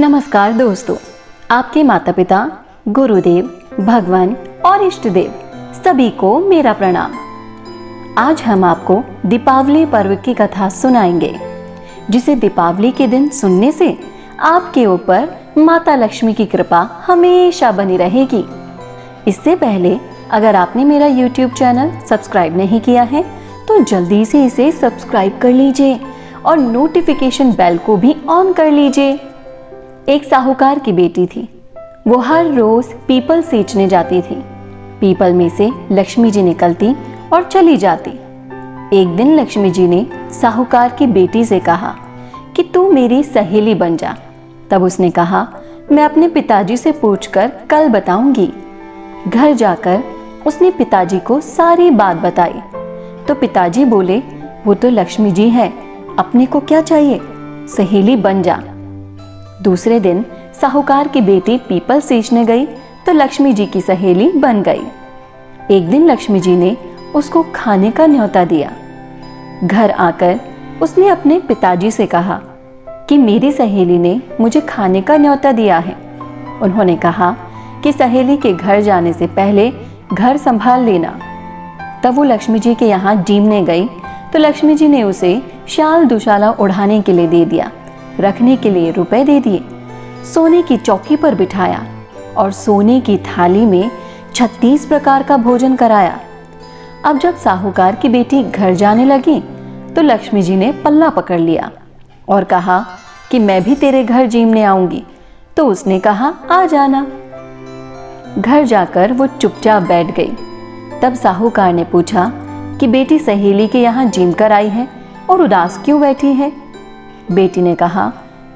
नमस्कार दोस्तों, आपके माता पिता, गुरुदेव, भगवान और इष्ट देव सभी को मेरा प्रणाम। आज हम आपको दीपावली पर्व की कथा सुनाएंगे, जिसे दीपावली के दिन सुनने से आपके ऊपर माता लक्ष्मी की कृपा हमेशा बनी रहेगी। इससे पहले अगर आपने मेरा YouTube चैनल सब्सक्राइब नहीं किया है तो जल्दी से इसे सब्सक्राइब कर लीजिए और नोटिफिकेशन बेल को भी ऑन कर लीजिए। एक साहूकार की बेटी थी। वो हर रोज पीपल सींचने जाती थी। पीपल में से लक्ष्मी जी निकलती और चली जाती। एक दिन लक्ष्मी जी ने साहूकार की बेटी से कहा कि तू मेरी सहेली बन जा। तब उसने कहा, मैं अपने पिताजी से पूछकर कल बताऊंगी। घर जाकर उसने पिताजी को सारी बात बताई तो पिताजी बोले, वो तो लक्ष्मी जी है, अपने को क्या चाहिए, सहेली बन जा। दूसरे दिन साहूकार की बेटी पीपल सींचने गई तो लक्ष्मी जी की सहेली बन गई। एक दिन लक्ष्मी जी ने उसको खाने का न्योता दिया। घर आकर उसने अपने पिताजी से कहा कि मेरी सहेली ने मुझे खाने का न्योता दिया है। उन्होंने कहा कि सहेली के घर जाने से पहले घर संभाल लेना। तब वो लक्ष्मी जी के यहाँ जीमने गई तो लक्ष्मी जी ने उसे शाल दुशाला उड़ाने के लिए दे दिया, रखने के लिए रुपए दे दिए, सोने की चौकी पर बिठाया और सोने की थाली में 36 प्रकार का भोजन कराया। अब जब साहूकार की बेटी घर जाने लगी तो लक्ष्मी जी ने पल्ला पकड़ लिया और कहा कि मैं भी तेरे घर जीमने आऊंगी। तो उसने कहा, आ जाना। घर जाकर वो चुपचाप बैठ गई। तब साहूकार ने पूछा कि बेटी सहेली के यहाँ जीम कर आई है और उदास क्यों बैठी है। बेटी ने कहा,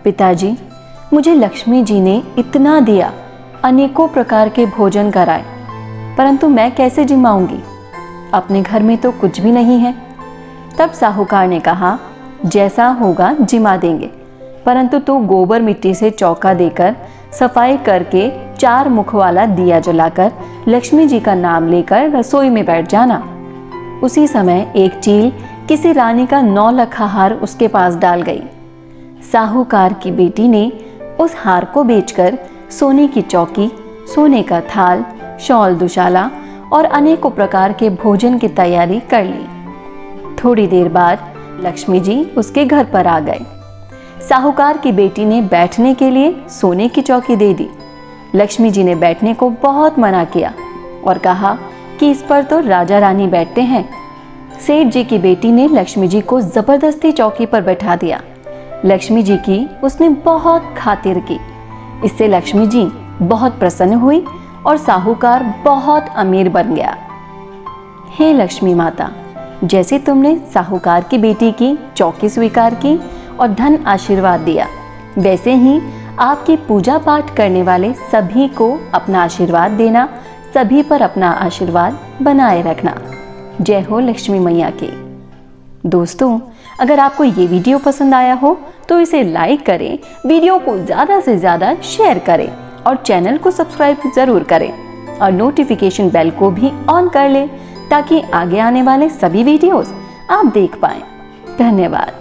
पिताजी, मुझे लक्ष्मी जी ने इतना दिया, अनेकों प्रकार के भोजन कराए, परंतु मैं कैसे जिमाऊंगी, अपने घर में तो कुछ भी नहीं है। तब साहूकार ने कहा, जैसा होगा जिमा देंगे, परंतु तू गोबर मिट्टी से चौका देकर सफाई करके 4 मुख वाला दिया जलाकर लक्ष्मी जी का नाम लेकर रसोई में बैठ जाना। उसी समय एक चील किसी रानी का 9 लखा हार उसके पास डाल गई। साहूकार की बेटी ने उस हार को बेचकर सोने की चौकी, सोने का थाल, शॉल दुशाला और अनेकों प्रकार के भोजन की तैयारी कर ली। थोड़ी देर बाद लक्ष्मी जी उसके घर पर आ गए। साहूकार की बेटी ने बैठने के लिए सोने की चौकी दे दी। लक्ष्मी जी ने बैठने को बहुत मना किया और कहा कि इस पर तो राजा रानी बैठते हैं। सेठ जी की बेटी ने लक्ष्मी जी को जबरदस्ती चौकी पर बैठा दिया। लक्ष्मी जी की उसने बहुत खातिर की। इससे लक्ष्मी जी बहुत प्रसन्न हुई और साहूकार बहुत अमीर बन गया। हे लक्ष्मी माता, जैसे तुमने साहूकार की बेटी की चौकी स्वीकार की और धन आशीर्वाद दिया, वैसे ही आपकी पूजा पाठ करने वाले सभी को अपना आशीर्वाद देना, सभी पर अपना आशीर्वाद बनाए रखना। जय हो लक्ष्मी मैया की। दोस्तों, अगर आपको ये वीडियो पसंद आया हो तो इसे लाइक करें, वीडियो को ज़्यादा से ज़्यादा शेयर करें और चैनल को सब्सक्राइब ज़रूर करें और नोटिफिकेशन बेल को भी ऑन कर लें ताकि आगे आने वाले सभी वीडियोस आप देख पाएं। धन्यवाद।